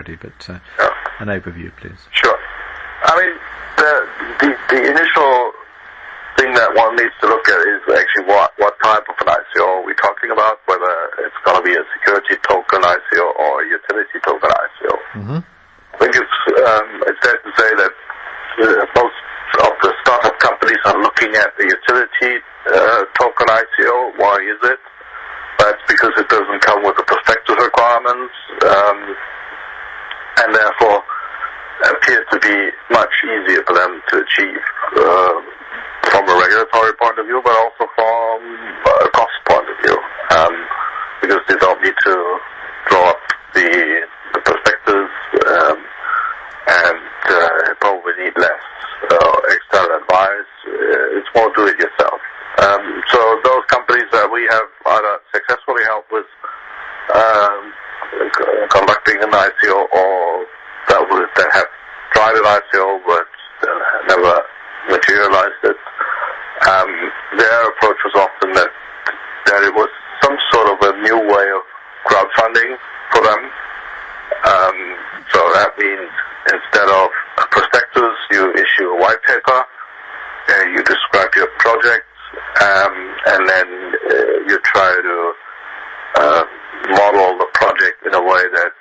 but an overview, please. Sure. I mean, the initial thing that one needs to look at is actually what type of an ICO are we talking about, whether it's going to be a security token ICO or a utility token ICO. Mm-hmm. I think it's fair to say that most of the startup companies are looking at the utility token ICO. Why is it? That's because it doesn't come with the prospectus requirements, and therefore appears to be much easier for them to achieve from a regulatory point of view, but also from a cost point of view, because they don't need to draw up the prospectus, and probably need less external advice. It's more do-it-yourself. So those companies that we have either successfully helped with conducting an ICO or that have tried an ICO but never materialized it, their approach was often that it was some sort of a new way of crowdfunding for them. So that means instead of a prospectus, you issue a white paper, you describe your project, and then you try to model the project in a way that,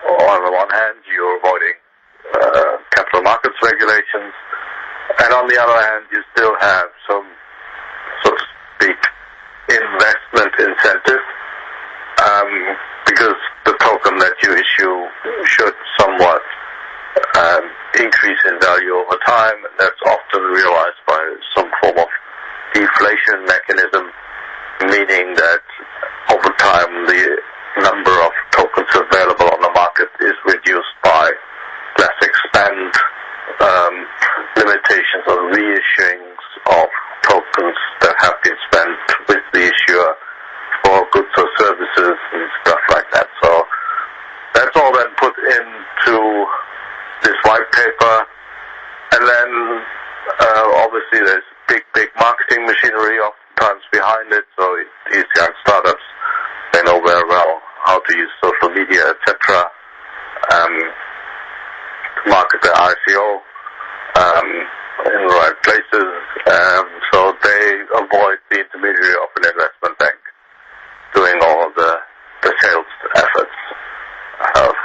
on the one hand, you're avoiding capital markets regulations, and on the other hand, you still have some, so to speak, investment incentive, because the token that you issue should somewhat increase in value over time, and that's often realized by some form of deflation mechanism, meaning that over time the number of tokens available on the market is reduced by less expand, limitations on reissuings of tokens that have been spent with the issuer for goods or services and stuff like that. So that's all then put into this white paper, and then obviously there's big marketing machinery oftentimes behind it, so these young startups, they know very well how to use social media, etc., to market their ICO in the right places, so they avoid the intermediary of an investment bank doing all the sales efforts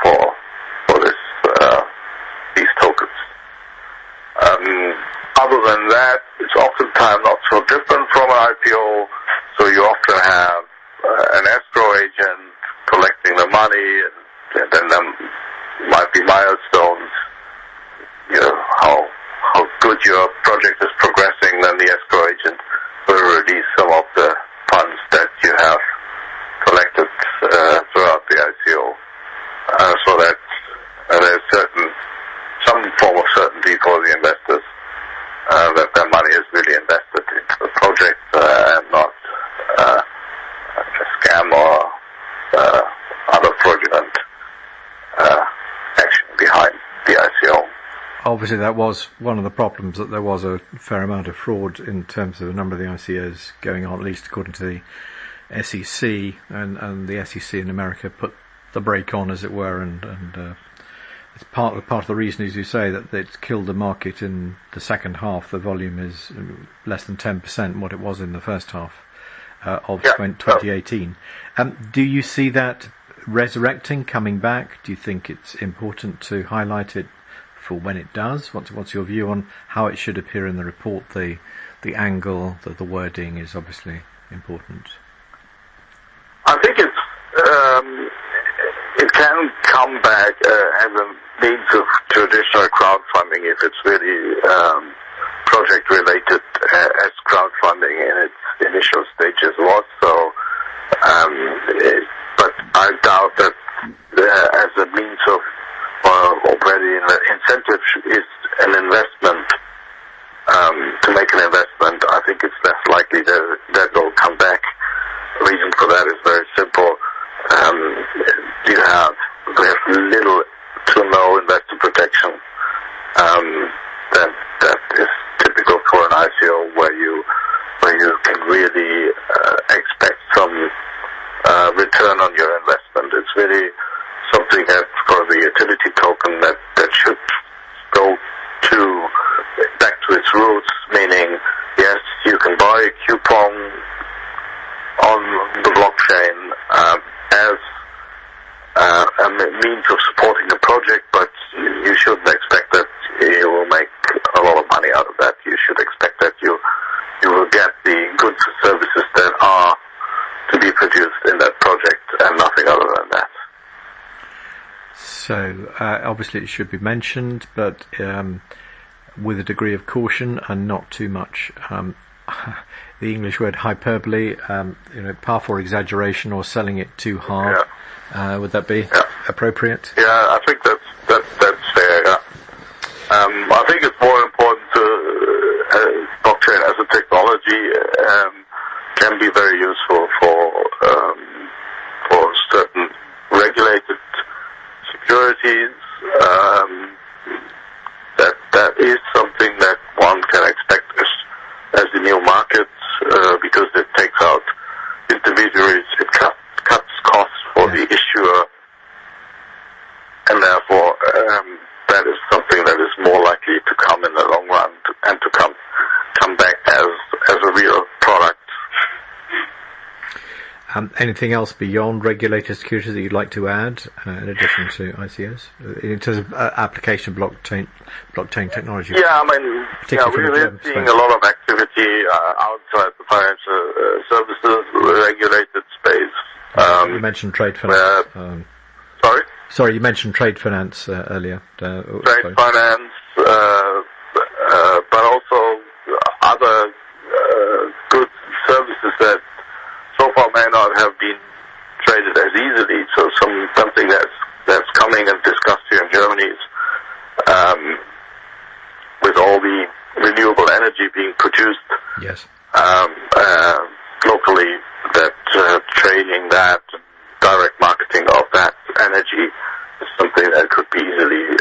for these tokens. Other than that, it's oftentimes not so different from an IPO, so you often have an escrow agent collecting the money, and then there might be milestones, how good your project is progressing, then the escrow agent will release some of the funds that you have collected throughout the ICO, so that there's some form of certainty for the investors that their money is really invested into the project and not a scam or other fraudulent action behind the ICO. Obviously, that was one of the problems, that there was a fair amount of fraud in terms of a number of the ICOs going on, at least according to the SEC, and the SEC in America put the brake on, as it were, and it's part of the reason, as you say, that it's killed the market in the second half. The volume is less than 10% what it was in the first half of 2018. Do you see that resurrecting, coming back? Do you think it's important to highlight it for when it does? What's your view on how it should appear in the report? The angle, the wording is obviously important. I think it can come back as a means of traditional crowdfunding if it's really project related, as crowdfunding in its initial stages was. So, but I doubt that as a means of already incentive is an investment, to make an investment. I think it's less likely that will come back. The reason for that is very simple. We have little to no investor protection that is typical for an ICO, where you can really expect some return on your investment. It's really something that for the utility So obviously it should be mentioned, but with a degree of caution and not too much the English word hyperbole, powerful exaggeration or selling it too hard. Yeah. Would that be appropriate? Yeah, I think that's fair. Yeah. I think it's more important to blockchain as a technology can be very useful for certain regulated securities. That is something that one can expect as the new markets, because it takes out intermediaries, it cuts costs for the issuer, and therefore that is something that is more likely to come in the long run and to come back as a real product. Anything else beyond regulated securities that you'd like to add, in addition to ICOs, in terms of application of blockchain technology? Yeah, I mean, we're seeing a lot of activity outside the financial services regulated space. You mentioned trade finance. Sorry? Sorry, you mentioned trade finance earlier. Trade finance, but also other goods and services that so far may not have been traded as easily. So something that's coming and discussed here in Germany is with all the renewable energy being produced locally, that trading that, direct marketing of that energy is something that could be easily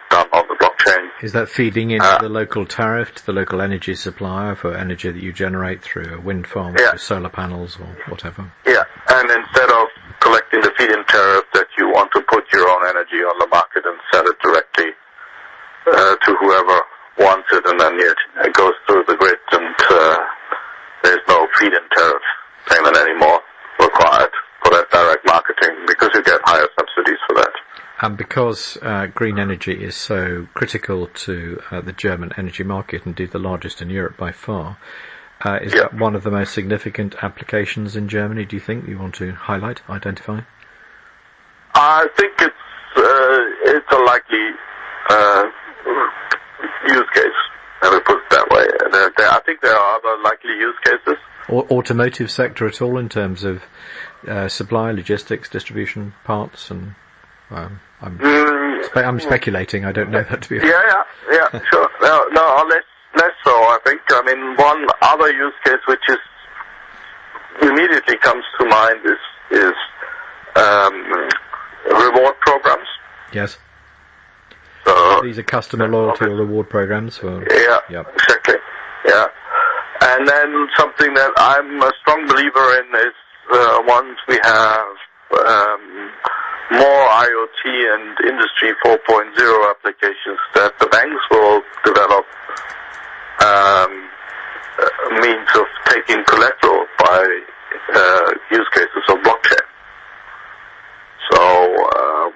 done on the blockchain. Is that feeding into the local tariff, to the local energy supplier for energy that you generate through a wind farm, through solar panels or whatever? Yeah, and instead of collecting the feed-in tariff, that you want to put your own energy on the market and sell it directly to whoever wants it, and then it goes through the grid, and there's no feed-in tariff payment anymore required for that direct marketing, because you get higher subsidies for that. And because green energy is so critical to the German energy market, indeed the largest in Europe by far, is that one of the most significant applications in Germany, do you think, you want to highlight, identify? I think it's a likely use case, let me put it that way. I think there are other likely use cases. Or automotive sector at all, in terms of supply, logistics, distribution, parts, and I'm speculating. I don't know that to be honest. Yeah, sure. No, less so. I think. I mean, one other use case which is immediately comes to mind is reward programs. Yes. So these are customer loyalty or reward programs for. Exactly. Yeah. And then something that I'm a strong believer in is once we have more IoT and Industry 4.0 applications, that the banks will develop means of taking collateral by use cases of blockchain. So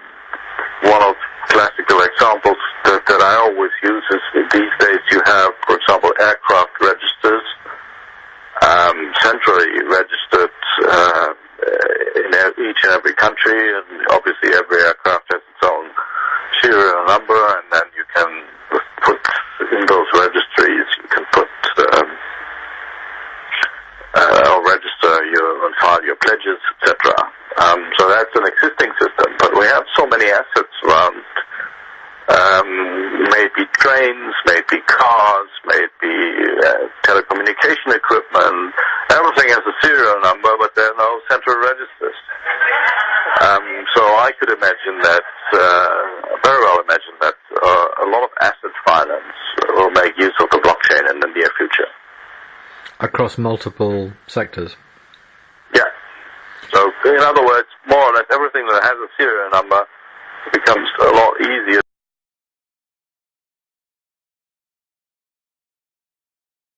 one of classical examples that I always use is these days you have, for example, aircraft registers, centrally registered in each and every country, and obviously every aircraft has its own serial number, and then you can put in those registries, you can put or register and file your pledges, etc. So that's an existing system, but we have so many assets around, maybe trains, maybe cars, maybe telecommunication equipment. Everything has a serial number, but there are no central registers. So I could imagine that, very well imagine that a lot of asset finance will make use of the blockchain in the near future. Across multiple sectors? Yeah. So in other words, more or less everything that has a serial number becomes a lot easier